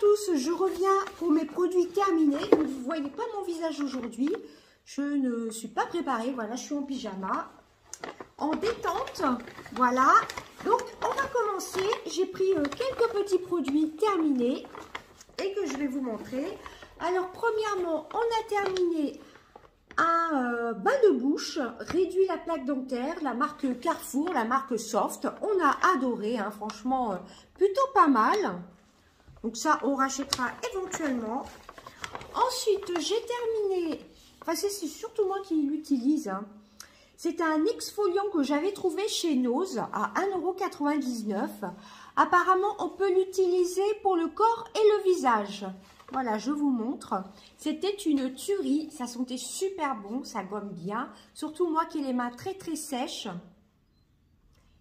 tous, je reviens pour mes produits terminés. Vous ne voyez pas mon visage aujourd'hui. Je ne suis pas préparée. Voilà, je suis en pyjama, en détente. Voilà. Donc, on va commencer. J'ai pris quelques petits produits terminés et que je vais vous montrer. Alors, premièrement, on a terminé un bain de bouche, réduit la plaque dentaire, la marque Carrefour, la marque Soft. On a adoré, hein, franchement, plutôt pas mal. Donc ça, on rachètera éventuellement. Ensuite, j'ai terminé, enfin c'est surtout moi qui l'utilise, hein. C'est un exfoliant que j'avais trouvé chez Nose à 1,99 €. Apparemment, on peut l'utiliser pour le corps et le visage. Voilà, je vous montre. C'était une tuerie. Ça sentait super bon. Ça gomme bien. Surtout moi qui ai les mains très très sèches.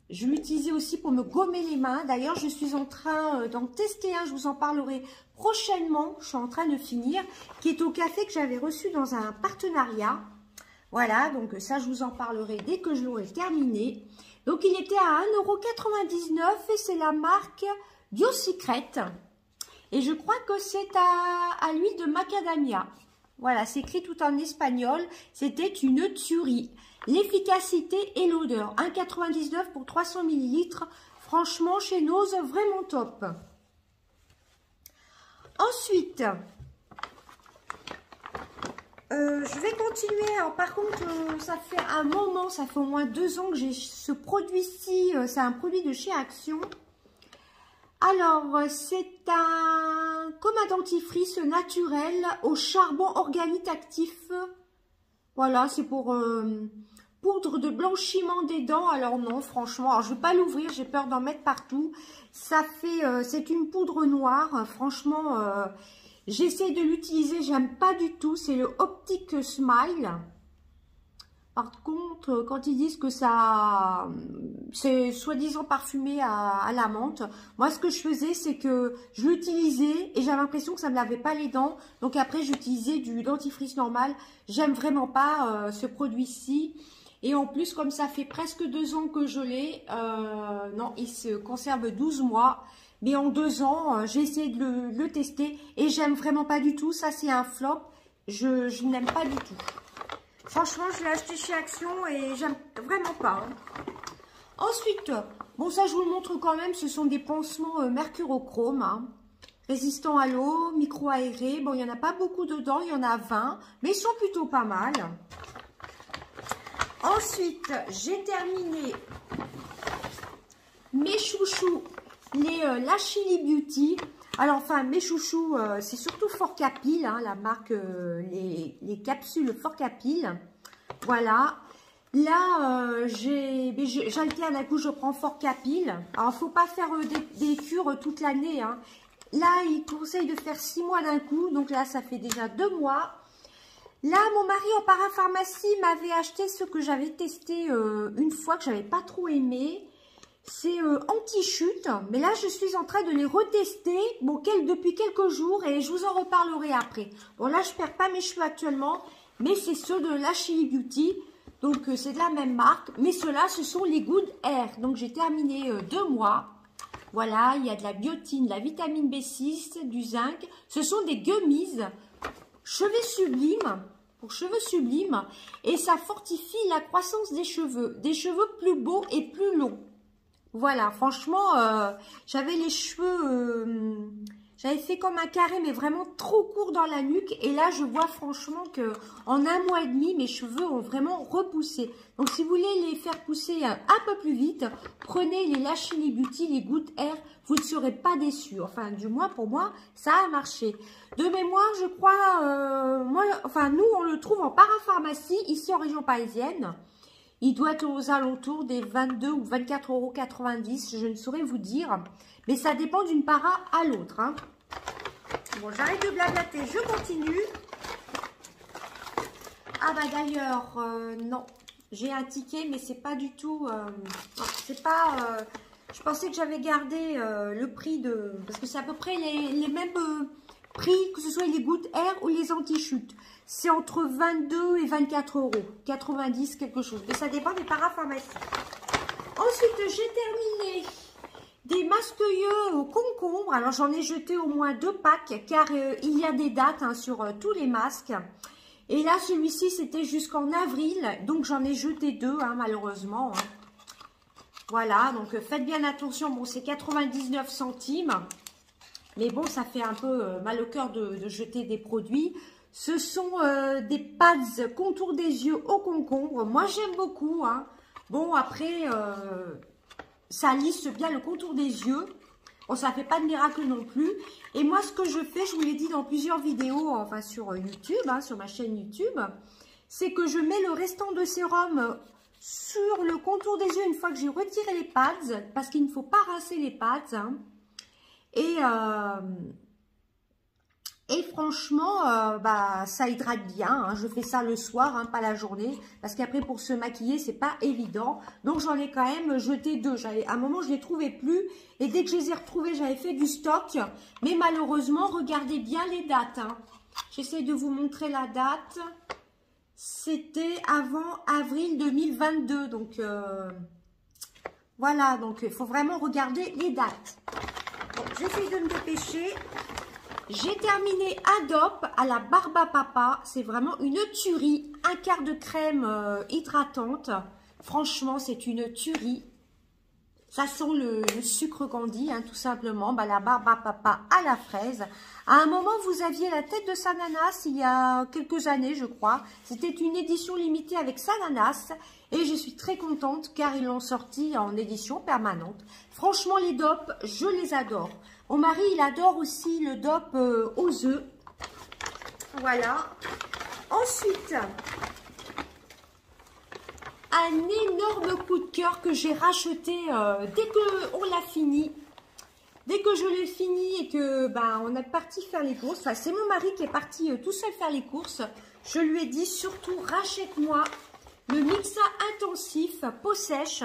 Je l'utilisais aussi pour me gommer les mains. D'ailleurs, je suis en train d'en tester un. Je vous en parlerai prochainement. Je suis en train de finir. Qui est au café que j'avais reçu dans un partenariat. Voilà, donc ça, je vous en parlerai dès que je l'aurai terminé. Donc, il était à 1,99 € et c'est la marque Biosecret. Et je crois que c'est à l'huile de macadamia. Voilà, c'est écrit tout en espagnol. C'était une tuerie. L'efficacité et l'odeur. 1,99 € pour 300 ml. Franchement, chez Nose, vraiment top. Ensuite, je vais continuer. Alors, par contre, ça fait un moment, ça fait au moins 2 ans que j'ai ce produit-ci. C'est un produit de chez Action. Alors, c'est comme un dentifrice naturel au charbon organique actif. Voilà, c'est pour poudre de blanchiment des dents. Alors non, franchement, alors je ne vais pas l'ouvrir, j'ai peur d'en mettre partout. Ça fait, c'est une poudre noire. Franchement, j'essaie de l'utiliser, j'aime pas du tout. C'est le Optic Smile. Par contre, quand ils disent que ça, c'est soi-disant parfumé à la menthe, moi ce que je faisais, c'est que je l'utilisais et j'avais l'impression que ça ne me lavait pas les dents. Donc après, j'utilisais du dentifrice normal. J'aime vraiment pas ce produit-ci. Et en plus, comme ça fait presque 2 ans que je l'ai, non, il se conserve 12 mois. Mais en 2 ans, j'ai essayé de le tester et j'aime vraiment pas du tout. Ça, c'est un flop. Je n'aime pas du tout. Franchement, je l'ai acheté chez Action et j'aime vraiment pas. Hein. Ensuite, bon ça je vous le montre quand même, ce sont des pansements mercurochrome, hein, résistants à l'eau, micro-aérés. Bon, il n'y en a pas beaucoup dedans, il y en a 20, mais ils sont plutôt pas mal. Ensuite, j'ai terminé mes chouchous, les Lachili Beauty. Alors, enfin, mes chouchous, c'est surtout Forcapil, hein, la marque, les capsules Forcapil. Voilà. Là, j'alterne, un coup, je prends Forcapil. Alors, il ne faut pas faire des cures toute l'année. Hein. Là, il conseille de faire 6 mois d'un coup. Donc là, ça fait déjà 2 mois. Là, mon mari en parapharmacie m'avait acheté ce que j'avais testé une fois, que je n'avais pas trop aimé. C'est anti-chute, mais là je suis en train de les retester depuis quelques jours et je vous en reparlerai après. Bon là je perds pas mes cheveux actuellement, mais c'est ceux de Lachili Beauty, donc c'est de la même marque, mais ceux-là ce sont les Good Hair. Donc j'ai terminé 2 mois. Voilà, il y a de la biotine, de la vitamine B6, du zinc. Ce sont des gummies, cheveux sublimes, pour cheveux sublimes, et ça fortifie la croissance des cheveux plus beaux et plus longs. Voilà, franchement, j'avais les cheveux, j'avais fait comme un carré, mais vraiment trop court dans la nuque. Et là, je vois franchement que en 1 mois et demi, mes cheveux ont vraiment repoussé. Donc, si vous voulez les faire pousser un peu plus vite, prenez les Lachili Beauty, les Good Hair. Vous ne serez pas déçus. Enfin, du moins, pour moi, ça a marché. De mémoire, je crois, nous, on le trouve en parapharmacie, ici en région parisienne. Il doit être aux alentours des 22 ou 24,90 €, je ne saurais vous dire. Mais ça dépend d'une para à l'autre. Hein. Bon, j'arrête de blablater, je continue. Ah bah d'ailleurs, non, j'ai un ticket, mais c'est pas du tout... c'est pas... je pensais que j'avais gardé le prix de... Parce que c'est à peu près les mêmes prix, que ce soit les Good Hair ou les anti-chutes. C'est entre 22 et 24 €, 90 quelque chose. Mais ça dépend des parapharmacies. Ensuite, j'ai terminé Des masques-yeux au concombre. Alors, j'en ai jeté au moins 2 packs, car il y a des dates hein, sur tous les masques. Et là, celui-ci, c'était jusqu'en avril. Donc, j'en ai jeté 2, hein, malheureusement. Hein. Voilà, donc faites bien attention. Bon, c'est 99 centimes. Mais bon, ça fait un peu mal au cœur de jeter des produits. Ce sont des pads contour des yeux au concombre. Moi, j'aime beaucoup. Hein. Bon, après... ça lisse bien le contour des yeux. Bon, ça ne fait pas de miracle non plus. Et moi, ce que je fais, je vous l'ai dit dans plusieurs vidéos, enfin sur YouTube, hein, sur ma chaîne YouTube, c'est que je mets le restant de sérum sur le contour des yeux une fois que j'ai retiré les pads, parce qu'il ne faut pas rincer les pads. Hein. Et franchement, ça hydrate bien. Hein. Je fais ça le soir, hein, pas la journée. Parce qu'après, pour se maquiller, c'est pas évident. Donc, j'en ai quand même jeté 2. À un moment, je les trouvais plus. Et dès que je les ai retrouvés, j'avais fait du stock. Mais malheureusement, regardez bien les dates. Hein. J'essaie de vous montrer la date. C'était avant avril 2022. Donc, voilà. Donc, il faut vraiment regarder les dates. Bon, j'essaie de me dépêcher. J'ai terminé Adop à la barbe à papa. C'est vraiment une tuerie. 1/4 de crème hydratante. Franchement, c'est une tuerie. Ça sent le sucre candy, hein, tout simplement. La barbe à papa à la fraise. À un moment, vous aviez la tête de Sananas il y a quelques années, je crois. C'était une édition limitée avec Sananas. Et je suis très contente car ils l'ont sorti en édition permanente. Franchement, les dopes, je les adore. Mon mari, il adore aussi le dope aux œufs. Voilà. Ensuite, un énorme coup de cœur que j'ai racheté dès qu'on l'a fini. Dès que je l'ai fini et que on est parti faire les courses. Enfin, c'est mon mari qui est parti tout seul faire les courses. Je lui ai dit surtout, rachète-moi le Mixa Intensif peau sèche.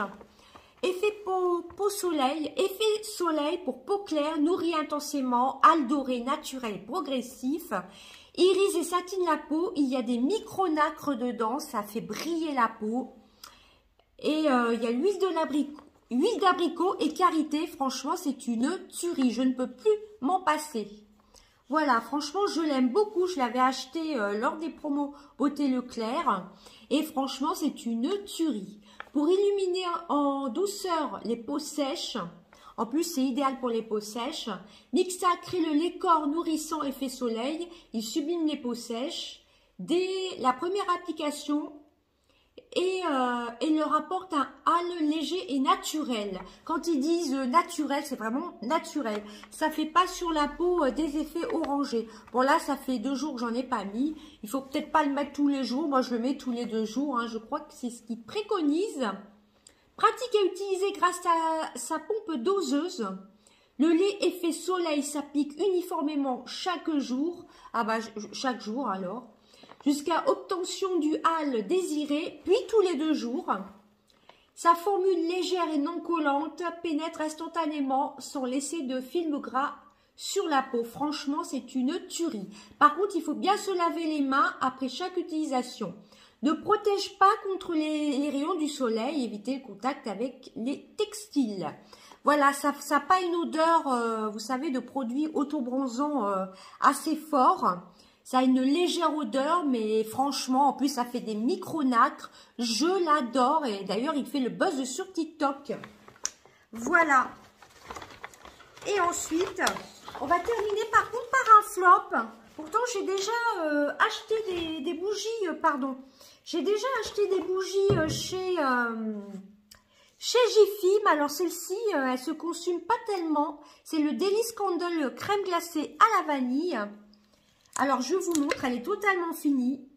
Effet peau soleil, effet soleil pour peau claire, nourrit intensément, hale dorée, naturel et progressif. Irise et satine la peau, il y a des micro-nacres dedans, ça fait briller la peau. Et il y a l'huile d'abricot et karité, franchement c'est une tuerie, je ne peux plus m'en passer. Voilà, franchement je l'aime beaucoup, je l'avais acheté lors des promos Beauté Leclerc. Et franchement c'est une tuerie. Pour illuminer en douceur les peaux sèches, en plus c'est idéal pour les peaux sèches, Mixa crée le lait corps nourrissant effet soleil, il sublime les peaux sèches dès la première application et leur apporte un halo léger et naturel. Quand ils disent naturel, c'est vraiment naturel. Ça fait pas sur la peau des effets orangés. Bon là, ça fait 2 jours que j'en ai pas mis. Il faut peut-être pas le mettre tous les jours. Moi, je le mets tous les 2 jours. Hein. Je crois que c'est ce qu'ils préconisent. Pratique à utiliser grâce à sa pompe doseuse. Le lait effet soleil s'applique uniformément chaque jour. Chaque jour alors. Jusqu'à obtention du halo désiré, puis tous les 2 jours. Sa formule légère et non collante pénètre instantanément sans laisser de film gras sur la peau. Franchement, c'est une tuerie. Par contre, il faut bien se laver les mains après chaque utilisation. Ne protège pas contre les rayons du soleil, évitez le contact avec les textiles. Voilà, ça n'a pas une odeur, vous savez, de produit autobronzant assez fort. Ça a une légère odeur, mais franchement, en plus, ça fait des micro-nacres. Je l'adore. Et d'ailleurs, il fait le buzz sur TikTok. Voilà. Et ensuite, on va terminer par contre par un flop. Pourtant, j'ai déjà acheté des bougies, pardon. J'ai déjà acheté des bougies chez Jiffy. Alors, celle-ci, elle se consume pas tellement. C'est le Délice Candle crème glacée à la vanille. Alors, je vous montre, elle est totalement finie.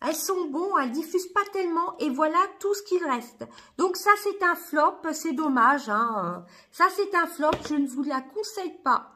Elles sont bonnes, elles diffusent pas tellement. Et voilà tout ce qu'il reste. Donc, ça, c'est un flop. C'est dommage. Hein. Ça, c'est un flop. Je ne vous la conseille pas.